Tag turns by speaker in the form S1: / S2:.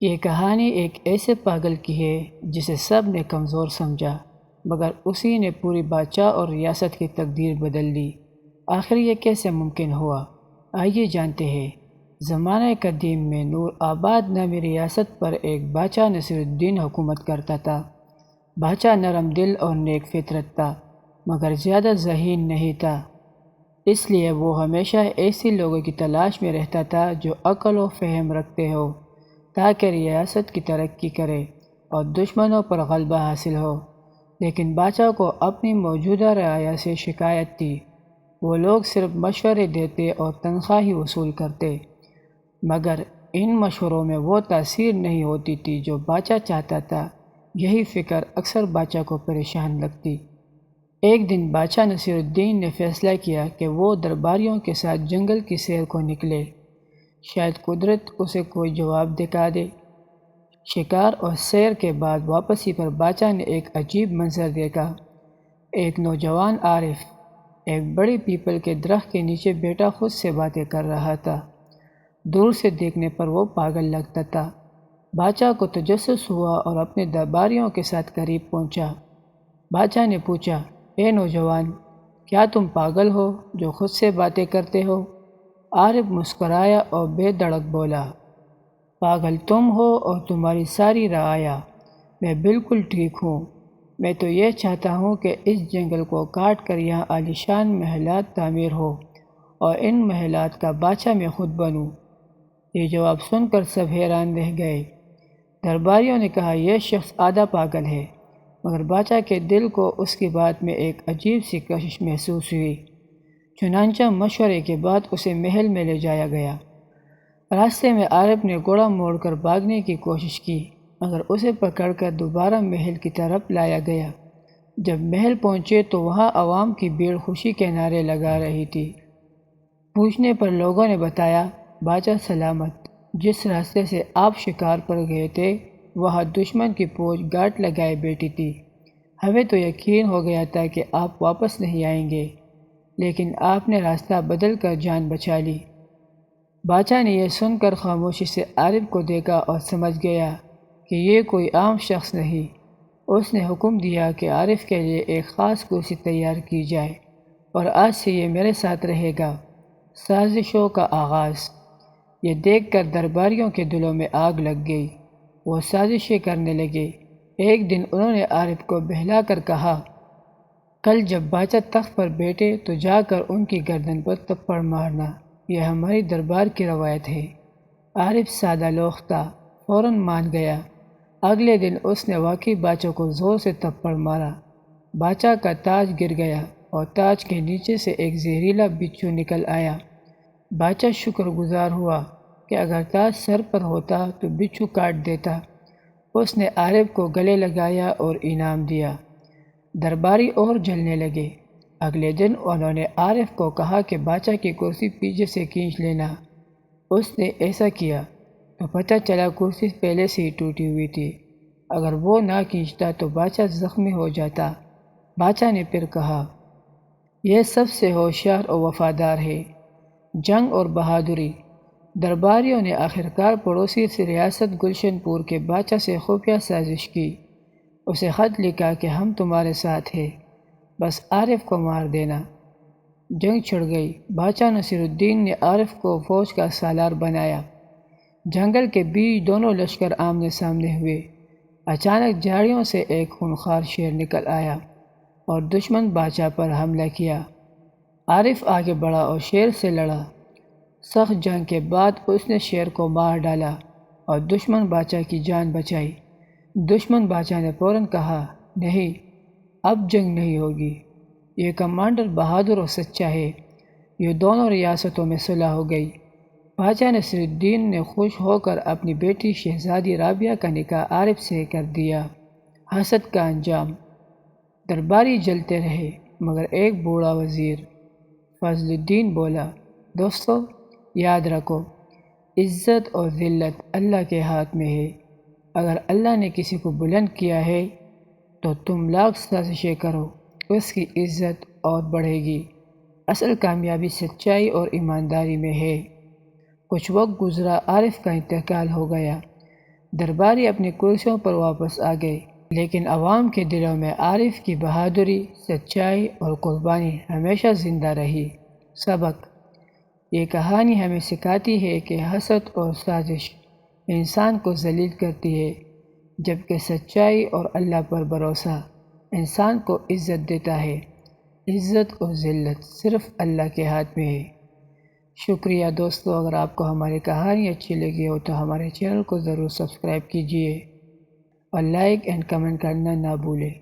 S1: یہ کہانی ایک ایسے پاگل کی ہے جسے سب نے کمزور سمجھا، مگر اسی نے پوری بادشاہ اور ریاست کی تقدیر بدل دی۔ آخر یہ کیسے ممکن ہوا؟ آئیے جانتے ہیں۔ زمانہ قدیم میں نور آباد نامی ریاست پر ایک بادشاہ نصیر الدین حکومت کرتا تھا۔ بادشاہ نرم دل اور نیک فطرت تھا، مگر زیادہ ذہین نہیں تھا۔ اس لیے وہ ہمیشہ ایسے لوگوں کی تلاش میں رہتا تھا جو عقل و فہم رکھتے ہو، تاکہ ریاست کی ترقی کرے اور دشمنوں پر غلبہ حاصل ہو۔ لیکن بادشاہ کو اپنی موجودہ رعایا سے شکایت تھی۔ وہ لوگ صرف مشورے دیتے اور تنخواہ ہی وصول کرتے، مگر ان مشوروں میں وہ تاثیر نہیں ہوتی تھی جو بادشاہ چاہتا تھا۔ یہی فکر اکثر بادشاہ کو پریشان رکھتی۔ ایک دن بادشاہ نصیر الدین نے فیصلہ کیا کہ وہ درباریوں کے ساتھ جنگل کی سیر کو نکلے، شاید قدرت اسے کوئی جواب دکھا دے۔ شکار اور سیر کے بعد واپسی پر بادشاہ نے ایک عجیب منظر دیکھا۔ ایک نوجوان عارف ایک بڑی پیپل کے درخت کے نیچے بیٹھا خود سے باتیں کر رہا تھا۔ دور سے دیکھنے پر وہ پاگل لگتا تھا۔ بادشاہ کو تجسس ہوا اور اپنے درباریوں کے ساتھ قریب پہنچا۔ بادشاہ نے پوچھا، اے نوجوان، کیا تم پاگل ہو جو خود سے باتیں کرتے ہو؟ عارف مسکرایا اور بے دھڑک بولا، پاگل تم ہو اور تمہاری ساری رعایا۔ میں بالکل ٹھیک ہوں۔ میں تو یہ چاہتا ہوں کہ اس جنگل کو کاٹ کر یہاں عالیشان محلات تعمیر ہو اور ان محلات کا بادشاہ میں خود بنوں۔ یہ جواب سن کر سب حیران رہ گئے۔ درباریوں نے کہا، یہ شخص آدھا پاگل ہے، مگر بادشاہ کے دل کو اس کی بات میں ایک عجیب سی کشش محسوس ہوئی۔ چنانچہ مشورے کے بعد اسے محل میں لے جایا گیا۔ راستے میں عارف نے گھوڑا موڑ کر بھاگنے کی کوشش کی، مگر اسے پکڑ کر دوبارہ محل کی طرف لایا گیا۔ جب محل پہنچے تو وہاں عوام کی بھیڑ خوشی کے نعرے لگا رہی تھی۔ پوچھنے پر لوگوں نے بتایا، بادشاہ سلامت، جس راستے سے آپ شکار پر گئے تھے وہاں دشمن کی فوج گاٹ لگائے بیٹھی تھی۔ ہمیں تو یقین ہو گیا تھا کہ آپ واپس نہیں آئیں گے، لیکن آپ نے راستہ بدل کر جان بچا لی۔ بادشاہ نے یہ سن کر خاموشی سے عارف کو دیکھا اور سمجھ گیا کہ یہ کوئی عام شخص نہیں۔ اس نے حکم دیا کہ عارف کے لیے ایک خاص کرسی تیار کی جائے اور آج سے یہ میرے ساتھ رہے گا۔ سازشوں کا آغاز۔ یہ دیکھ کر درباریوں کے دلوں میں آگ لگ گئی۔ وہ سازشیں کرنے لگے۔ ایک دن انہوں نے عارف کو بہلا کر کہا، کل جب بادشاہ تخت پر بیٹھے تو جا کر ان کی گردن پر تھپڑ مارنا، یہ ہماری دربار کی روایت ہے۔ عارف سادہ لوح تھا، فوراً مان گیا۔ اگلے دن اس نے واقعی بادشاہ کو زور سے تھپڑ مارا۔ بادشاہ کا تاج گر گیا اور تاج کے نیچے سے ایک زہریلا بچھو نکل آیا۔ بادشاہ شکر گزار ہوا کہ اگر تاج سر پر ہوتا تو بچھو کاٹ دیتا۔ اس نے عارف کو گلے لگایا اور انعام دیا۔ درباری اور جلنے لگے۔ اگلے دن انہوں نے عارف کو کہا کہ بادشاہ کی کرسی پیچھے سے کھینچ لینا۔ اس نے ایسا کیا تو پتہ چلا کرسی پہلے سے ہی ٹوٹی ہوئی تھی۔ اگر وہ نہ کھینچتا تو بادشاہ زخمی ہو جاتا۔ بادشاہ نے پھر کہا، یہ سب سے ہوشیار اور وفادار ہے۔ جنگ اور بہادری۔ درباریوں نے آخرکار پڑوسی سے ریاست گلشن پور کے بادشاہ سے خفیہ سازش کی۔ اسے خط لکھا کہ ہم تمہارے ساتھ ہیں، بس عارف کو مار دینا۔ جنگ چھڑ گئی۔ بادشاہ نصیر الدین نے عارف کو فوج کا سالار بنایا۔ جنگل کے بیچ دونوں لشکر آمنے سامنے ہوئے۔ اچانک جھاڑیوں سے ایک خونخوار شیر نکل آیا اور دشمن بادشاہ پر حملہ کیا۔ عارف آگے بڑھا اور شیر سے لڑا۔ سخت جنگ کے بعد اس نے شیر کو مار ڈالا اور دشمن بادشاہ کی جان بچائی۔ دشمن بادشاہ نے فوراً کہا، نہیں، اب جنگ نہیں ہوگی۔ یہ کمانڈر بہادر اور سچا ہے۔ یہ دونوں ریاستوں میں صلح ہو گئی۔ بادشاہ نصیر الدین نے خوش ہو کر اپنی بیٹی شہزادی رابعہ کا نکاح عارف سے کر دیا۔ حسد کا انجام۔ درباری جلتے رہے، مگر ایک بوڑھا وزیر فضل الدین بولا، دوستو، یاد رکھو، عزت اور ذلت اللہ کے ہاتھ میں ہے۔ اگر اللہ نے کسی کو بلند کیا ہے تو تم لاکھ سازشیں کرو، اس کی عزت اور بڑھے گی۔ اصل کامیابی سچائی اور ایمانداری میں ہے۔ کچھ وقت گزرا، عارف کا انتقال ہو گیا۔ درباری اپنی کرسیوں پر واپس آ گئے، لیکن عوام کے دلوں میں عارف کی بہادری، سچائی اور قربانی ہمیشہ زندہ رہی۔ سبق: یہ کہانی ہمیں سکھاتی ہے کہ حسد اور سازش انسان کو ذلیل کرتی ہے، جبکہ سچائی اور اللہ پر بھروسہ انسان کو عزت دیتا ہے۔ عزت اور ذلت صرف اللہ کے ہاتھ میں ہے۔ شکریہ دوستو، اگر آپ کو ہماری کہانی اچھی لگی ہو تو ہمارے چینل کو ضرور سبسکرائب کیجیے اور لائک اینڈ کمنٹ کرنا نہ بھولیں۔